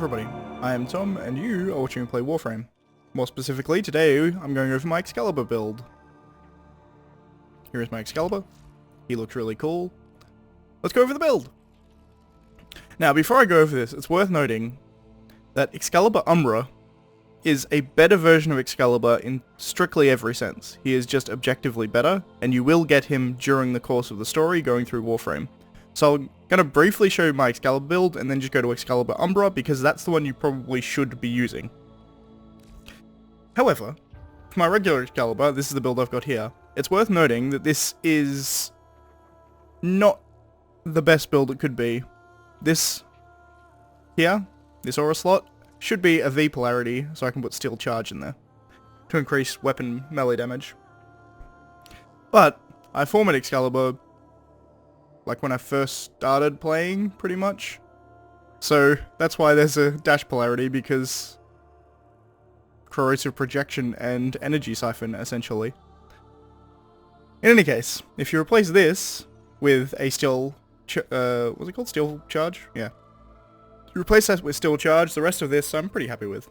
everybody, I am Tom, and you are watching me play Warframe. More specifically, today I'm going over my Excalibur build. Here is my Excalibur. He looks really cool. Let's go over the build! Now, before I go over this, it's worth noting that Excalibur Umbra is a better version of Excalibur in strictly every sense. He is just objectively better, and you will get him during the course of the story going through Warframe. So I'm going to briefly show you my Excalibur build, and then just go to Excalibur Umbra, because that's the one you probably should be using. However, for my regular Excalibur, this is the build I've got here. It's worth noting that this is not the best build it could be. This here, this aura slot, should be a V polarity, so I can put Steel Charge in there to increase weapon melee damage. But I format Excalibur like when I first started playing, pretty much. So that's why there's a dash polarity, because corrosive projection and energy siphon, essentially. In any case, if you replace this with a steel, what's it called? Steel Charge? Yeah. You replace that with Steel Charge, the rest of this I'm pretty happy with.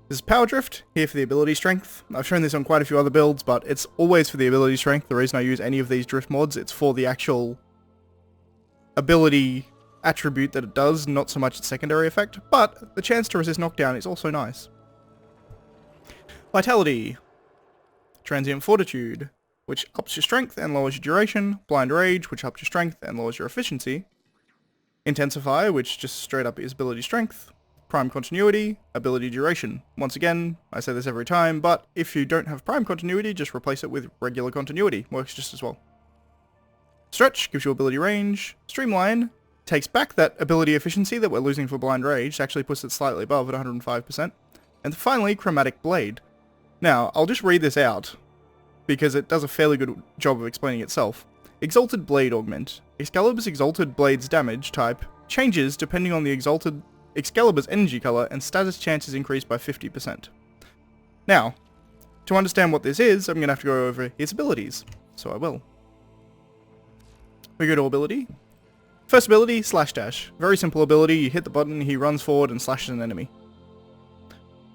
This is Power Drift, here for the ability strength. I've shown this on quite a few other builds, but it's always for the ability strength. The reason I use any of these drift mods, it's for the actual ability attribute that it does, not so much its secondary effect, but the chance to resist knockdown is also nice. Vitality. Transient Fortitude, which ups your strength and lowers your duration. Blind Rage, which ups your strength and lowers your efficiency. Intensify, which just straight up is ability strength. Prime Continuity, ability duration. Once again, I say this every time, but if you don't have Prime Continuity, just replace it with regular continuity. Works just as well. Stretch gives you ability range. Streamline takes back that ability efficiency that we're losing for Blind Rage, actually puts it slightly above at 105%. And finally, Chromatic Blade. Now, I'll just read this out, because it does a fairly good job of explaining itself. Exalted Blade Augment. Excalibur's Exalted Blade's damage type changes depending on the Excalibur's energy color, and status chance is increased by 50%. Now, to understand what this is, I'm going to have to go over his abilities, so I will. We go to ability. First ability, Slash Dash. Very simple ability, you hit the button, he runs forward and slashes an enemy.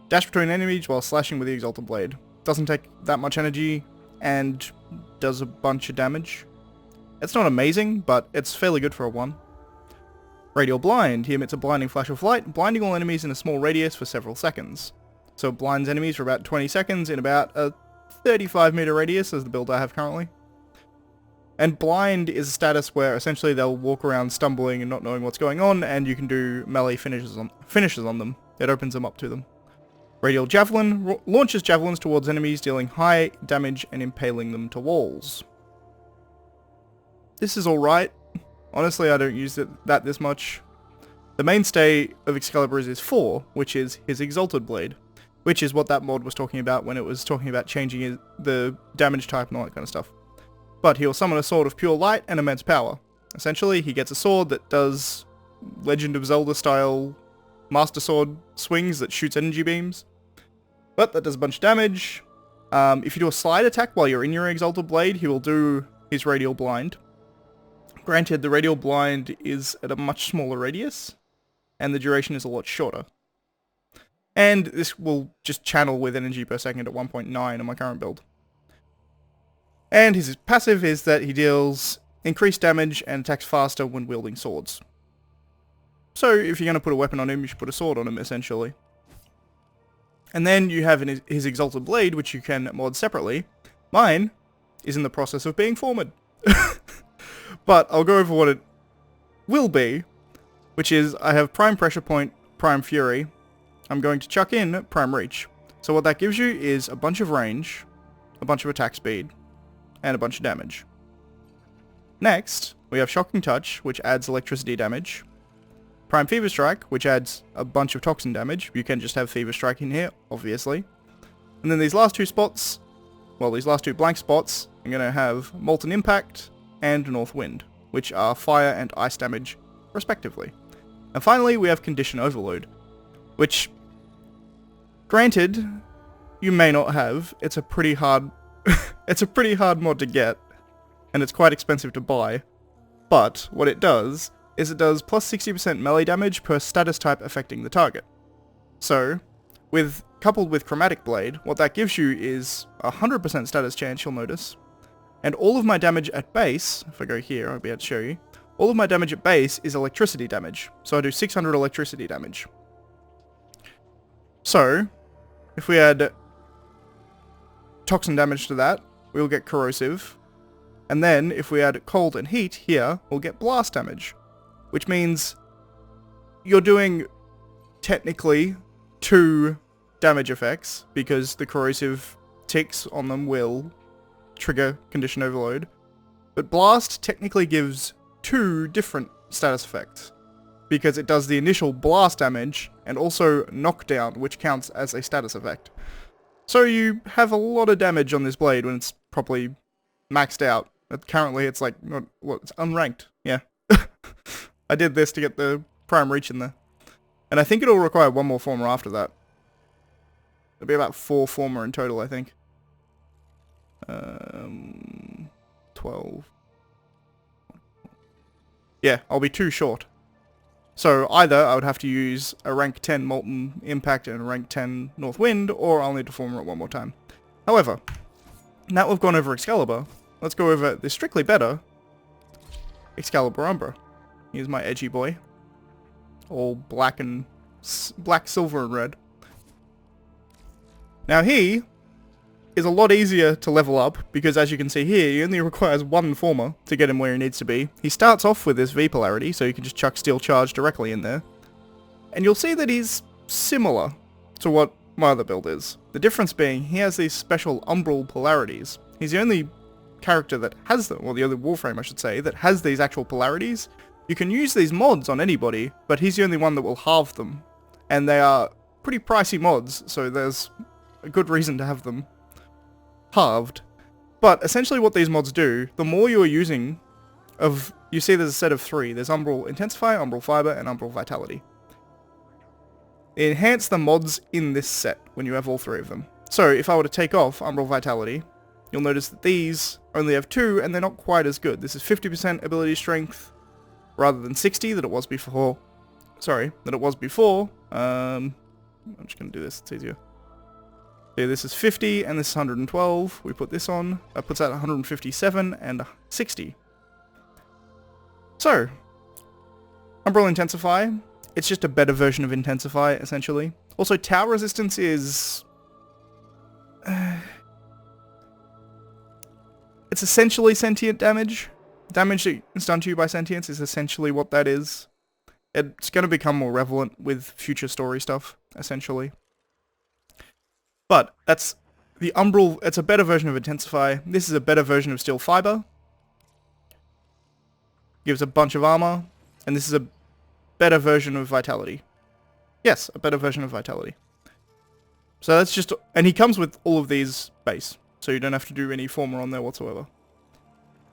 Dash between enemies while slashing with the Exalted Blade. Doesn't take that much energy, and does a bunch of damage. It's not amazing, but it's fairly good for a 1. Radial Blind. He emits a blinding flash of light, blinding all enemies in a small radius for several seconds. So it blinds enemies for about 20 seconds in about a 35 meter radius, as the build I have currently. And Blind is a status where essentially they'll walk around stumbling and not knowing what's going on, and you can do melee finishes on them. It opens them up to them. Radial Javelin launches javelins towards enemies, dealing high damage and impaling them to walls. This is alright. Honestly, I don't use that this much. The mainstay of Excalibur is his 4, which is his Exalted Blade, which is what that mod was talking about when it was talking about changing the damage type and all that kind of stuff. But he'll summon a sword of pure light and immense power. Essentially, he gets a sword that does Legend of Zelda style Master Sword swings that shoots energy beams. But that does a bunch of damage. If you do a slide attack while you're in your Exalted Blade, he will do his Radial Blind. Granted, the Radial Blind is at a much smaller radius, and the duration is a lot shorter. And this will just channel with energy per second at 1.9 on my current build. And his passive is that he deals increased damage and attacks faster when wielding swords. So if you're going to put a weapon on him, you should put a sword on him, essentially. And then you have his Exalted Blade, which you can mod separately. Mine is in the process of being formatted. But I'll go over what it will be, which is I have Prime Pressure Point, Prime Fury. I'm going to chuck in Prime Reach. So what that gives you is a bunch of range, a bunch of attack speed, and a bunch of damage. Next, we have Shocking Touch, which adds electricity damage. Prime Fever Strike, which adds a bunch of toxin damage. You can just have Fever Strike in here, obviously. And then these last two spots, well, these last two blank spots, I'm going to have Molten Impact and North Wind, which are fire and ice damage, respectively. And finally, we have Condition Overload, which, granted, you may not have. It's a pretty hard mod to get, and it's quite expensive to buy. But what it does is it does plus 60% melee damage per status type affecting the target. So, coupled with Chromatic Blade, what that gives you is a 100% status chance, you'll notice. And all of my damage at base, if I go here, I'll be able to show you, all of my damage at base is electricity damage. So I do 600 electricity damage. So, if we add toxin damage to that, we'll get corrosive. And then, if we add cold and heat here, we'll get blast damage. Which means you're doing, technically, 2 damage effects, because the corrosive ticks on them will trigger condition overload. But blast technically gives 2 different status effects, because it does the initial blast damage, and also knockdown, which counts as a status effect. So you have a lot of damage on this blade when it's properly maxed out. Currently it's like, it's unranked, yeah. I did this to get the prime reach in there. And I think it'll require 1 more former after that. It'll be about 4 former in total, I think. 12. Yeah, I'll be 2 short. So either I would have to use a rank 10 Molten Impact and a rank 10 North Wind, or I'll need to former it 1 more time. However, now that we've gone over Excalibur, let's go over the strictly better Excalibur Umbra. Here's my edgy boy. All black, silver, and red. Now he is a lot easier to level up, because as you can see here, he only requires 1 former to get him where he needs to be. He starts off with this V polarity, so you can just chuck Steel Charge directly in there. And you'll see that he's similar to what my other build is. The difference being, he has these special umbral polarities. He's the only character that has them, or the other Warframe I should say, that has these actual polarities. You can use these mods on anybody, but he's the only one that will halve them. And they are pretty pricey mods, so there's a good reason to have them halved. But essentially what these mods do, the more you are using of, you see there's a set of 3. There's Umbral Intensify, Umbral Fiber, and Umbral Vitality. Enhance the mods in this set when you have all 3 of them. So if I were to take off Umbral Vitality, you'll notice that these only have 2 and they're not quite as good. This is 50% ability strength rather than 60 that it was before. Sorry, that it was before. I'm just going to do this, it's easier. Yeah, this is 50 and this is 112. We put this on. That puts out 157 and 60. So, Umbral Intensify. It's just a better version of Intensify, essentially. Also, Tower Resistance is... it's essentially sentient damage. Damage that is done to you by sentience is essentially what that is. It's going to become more relevant with future story stuff, essentially. But that's the Umbral, it's a better version of Intensify. This is a better version of Steel Fiber. Gives a bunch of armor. And this is a better version of Vitality. Yes, a better version of Vitality. So that's just, and he comes with all of these base. So you don't have to do any former on there whatsoever.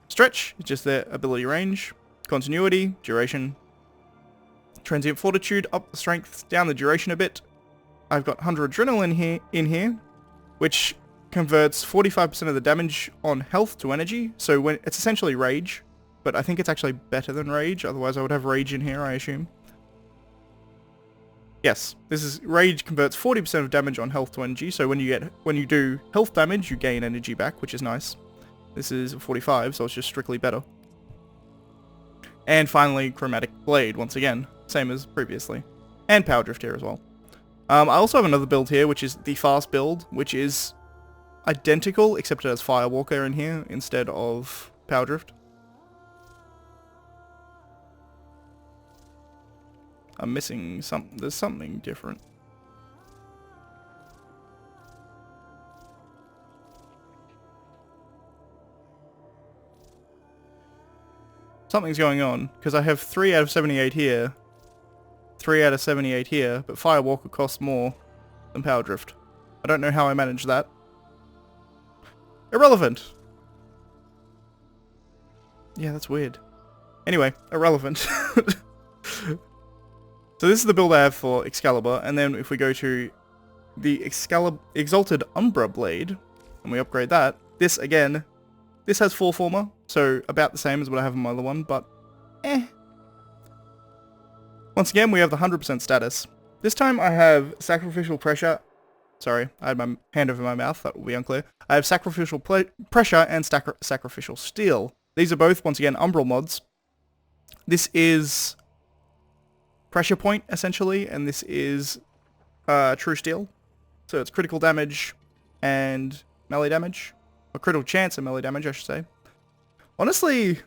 Stretch is just their ability range. Continuity, duration. Transient Fortitude, up the strength, down the duration a bit. I've got 100 Adrenaline in here, which converts 45% of the damage on health to energy, so when it's essentially Rage, but I think it's actually better than Rage, otherwise I would have Rage in here, I assume. Yes, this is Rage converts 40% of damage on health to energy, so when you do health damage, you gain energy back, which is nice. This is 45, so it's just strictly better. And finally, Chromatic Blade, once again, same as previously. And Power Drift here as well. I also have another build here, which is the fast build, which is identical, except it has Firewalker in here instead of Power Drift. I'm missing something. There's something different. Something's going on, because I have 3 out of 78 here. 3 out of 78 here, but Firewalker costs more than Power Drift. I don't know how I managed that. Irrelevant! Yeah, that's weird. Anyway, irrelevant. So this is the build I have for Excalibur, and then if we go to the Exalted Umbra Blade, and we upgrade that, this again, this has 4 former, so about the same as what I have in my other one, but Once again, we have the 100% status. This time I have Sacrificial Pressure. Sorry, I had my hand over my mouth, that will be unclear. I have Sacrificial Pressure and Sacrificial Steel. These are both, once again, Umbral mods. This is Pressure Point, essentially, and this is True Steel. So it's critical damage and melee damage. Or critical chance and melee damage, I should say. Honestly,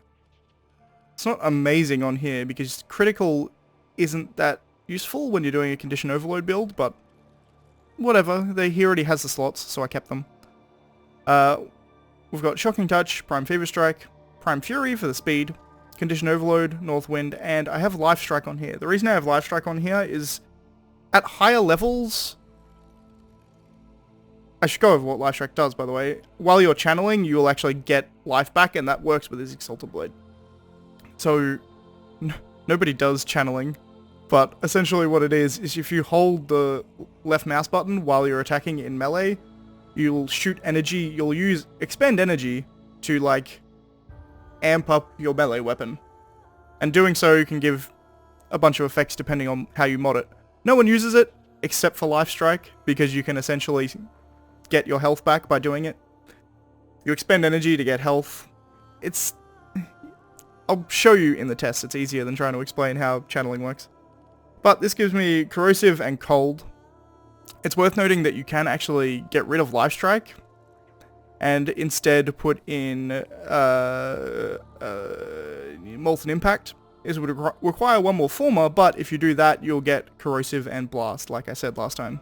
it's not amazing on here, because critical isn't that useful when you're doing a condition overload build, but whatever. He already has the slots, so I kept them. We've got Shocking Touch, Prime Fever Strike, Prime Fury for the speed, Condition Overload, North Wind, and I have Life Strike on here. The reason I have Life Strike on here is at higher levels... I should go over what Life Strike does, by the way. While you're channeling, you'll actually get life back, and that works with his Exalted Blade. So, nobody does channeling, but essentially what it is if you hold the left mouse button while you're attacking in melee, you'll shoot energy, you'll expend energy to, like, amp up your melee weapon. And doing so can give a bunch of effects depending on how you mod it. No one uses it, except for Life Strike, because you can essentially get your health back by doing it. You expend energy to get health. I'll show you in the test, it's easier than trying to explain how channeling works. But this gives me Corrosive and Cold. It's worth noting that you can actually get rid of Life Strike and instead put in Molten Impact. This would require one more former, but if you do that, you'll get Corrosive and Blast, like I said last time,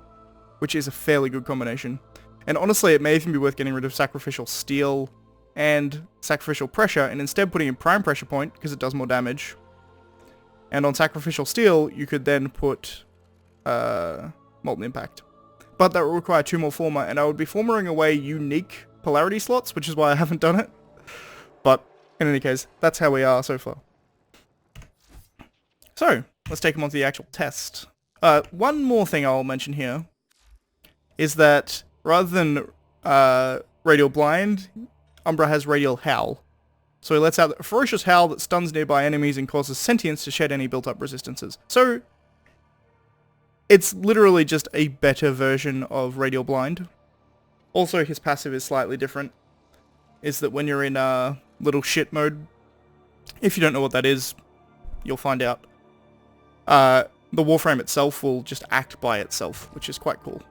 which is a fairly good combination. And honestly, it may even be worth getting rid of Sacrificial Steel and Sacrificial Pressure, and instead putting in Prime Pressure Point, because it does more damage. And on Sacrificial Steel, you could then put Molten Impact. But that would require 2 more former, and I would be formering away unique polarity slots, which is why I haven't done it. But, in any case, that's how we are so far. So, let's take them on to the actual test. One more thing I'll mention here is that rather than Radial Blind, Umbra has Radial Howl. So he lets out a ferocious howl that stuns nearby enemies and causes sentience to shed any built-up resistances. So, it's literally just a better version of Radial Blind. Also, his passive is slightly different. Is that when you're in little shit mode, if you don't know what that is, you'll find out. The Warframe itself will just act by itself, which is quite cool.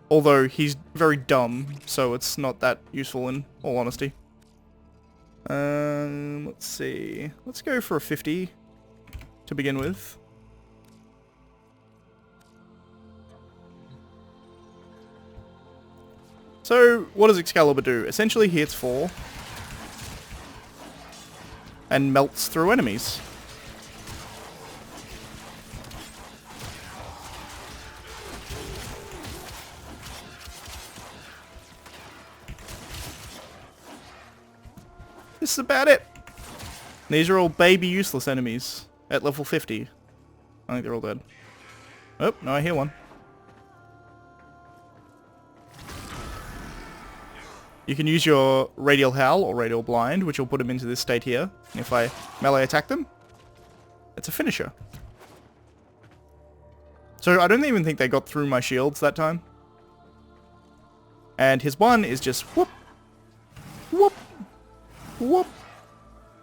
Although he's very dumb, so it's not that useful in all honesty. Let's see. Let's go for a 50 to begin with. So, what does Excalibur do? Essentially, he hits 4 and melts through enemies. This is about it. These are all baby useless enemies at level 50. I think they're all dead. Oh, no, I hear one. You can use your Radial Howl or Radial Blind, which will put them into this state here. And if I melee attack them, it's a finisher. So I don't even think they got through my shields that time. And his one is just whoop, whoop, whoop.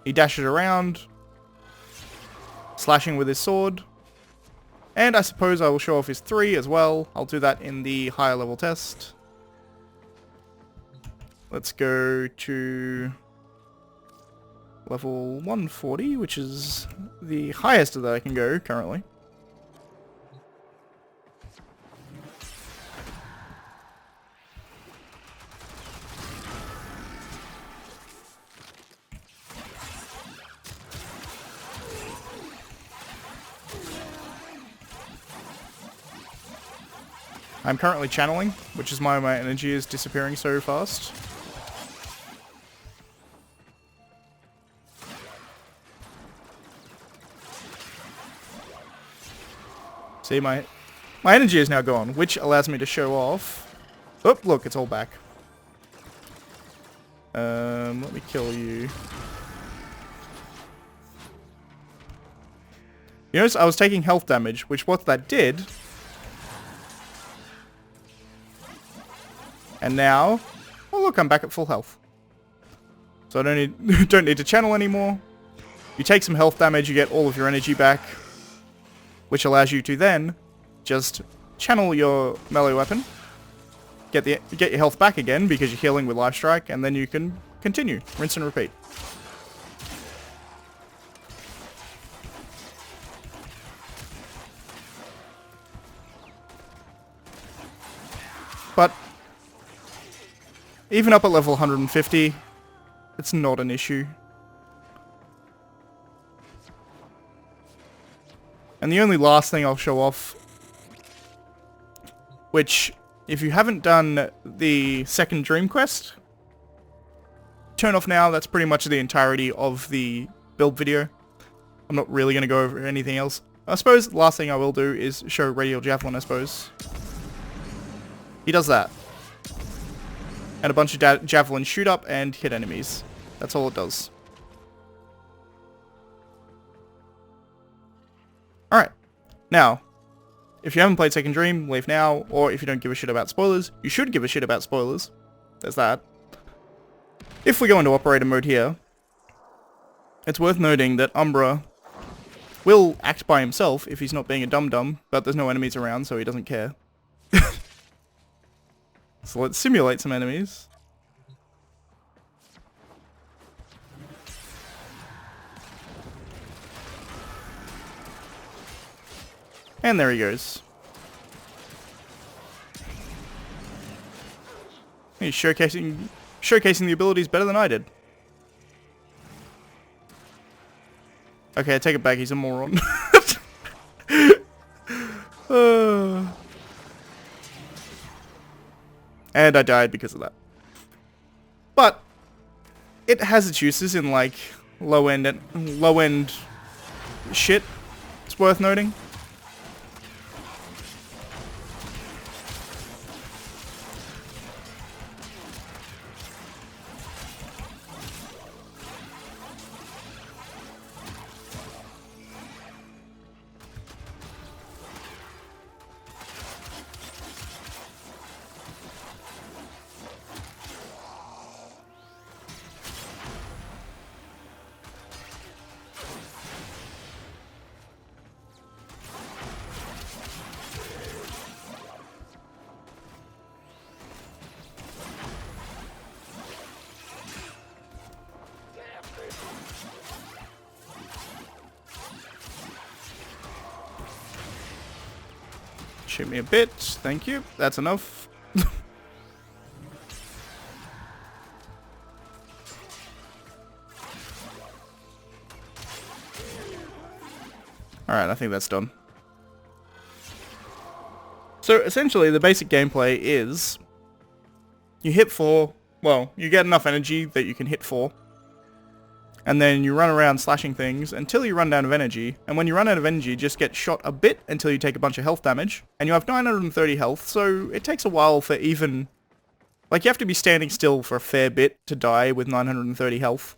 He dashes around, slashing with his sword. And I suppose I will show off his 3 as well. I'll do that in the higher level test. Let's go to level 140, which is the highest that I can go currently. I'm currently channeling, which is why my energy is disappearing so fast. See, my energy is now gone, which allows me to show off. Oh, look, it's all back. Let me kill you. You notice I was taking health damage, which what that did... And now... Oh look, I'm back at full health. So I don't need to channel anymore. You take some health damage, you get all of your energy back, which allows you to then just channel your melee weapon, get your health back again because you're healing with Life Strike, and then you can continue, rinse and repeat. But even up at level 150, it's not an issue. And the only last thing I'll show off, which, if you haven't done the second Dream Quest, turn off now. That's pretty much the entirety of the build video. I'm not really going to go over anything else. I suppose the last thing I will do is show Radial Javelin, I suppose. He does that. And a bunch of javelins shoot up and hit enemies. That's all it does. Alright. Now, if you haven't played Second Dream, leave now. Or if you don't give a shit about spoilers, you should give a shit about spoilers. There's that. If we go into operator mode here, it's worth noting that Umbra will act by himself if he's not being a dum-dum, but there's no enemies around, so he doesn't care. So let's simulate some enemies. And there he goes. He's showcasing the abilities better than I did. Okay, I take it back, he's a moron. And I died because of that. But it has its uses in like low end shit. It's worth noting. Shoot me a bit. Thank you. That's enough. Alright, I think that's done. So essentially the basic gameplay is you hit 4, well, you get enough energy that you can hit 4. And then you run around slashing things until you run out of energy. And when you run out of energy, just get shot a bit until you take a bunch of health damage. And you have 930 health, so it takes a while for even... Like, you have to be standing still for a fair bit to die with 930 health.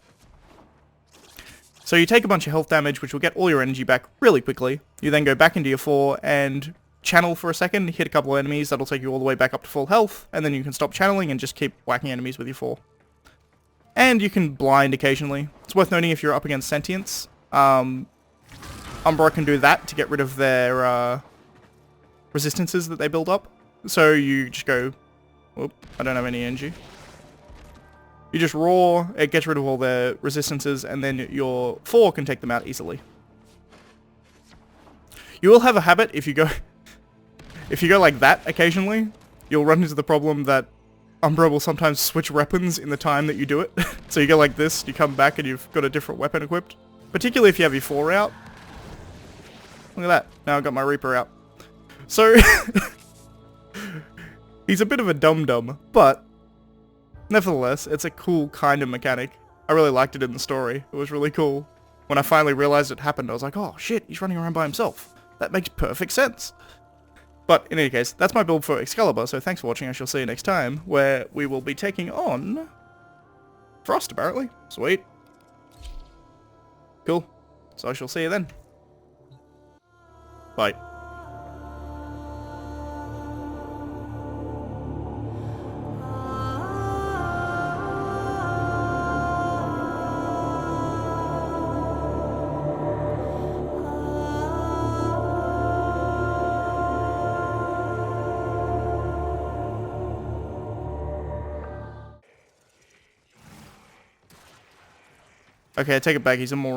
So you take a bunch of health damage, which will get all your energy back really quickly. You then go back into your 4 and channel for a second, hit a couple of enemies, that'll take you all the way back up to full health. And then you can stop channeling and just keep whacking enemies with your 4. And you can blind occasionally. It's worth noting if you're up against Sentients. Umbra can do that to get rid of their resistances that they build up. So you just go, whoop, I don't have any energy. You just roar, it gets rid of all their resistances, and then your 4 can take them out easily. You will have a habit if you go like that occasionally, you'll run into the problem that Umbra will sometimes switch weapons in the time that you do it. So you go like this, you come back and you've got a different weapon equipped. Particularly if you have your 4 out. Look at that. Now I've got my Reaper out. So, he's a bit of a dum-dum, but nevertheless, it's a cool kind of mechanic. I really liked it in the story. It was really cool. When I finally realized it happened, I was like, oh shit, he's running around by himself. That makes perfect sense. But in any case, that's my build for Excalibur, so thanks for watching. I shall see you next time, where we will be taking on Frost, apparently. Sweet. Cool. So I shall see you then. Bye. Okay, I take it back. He's a moron.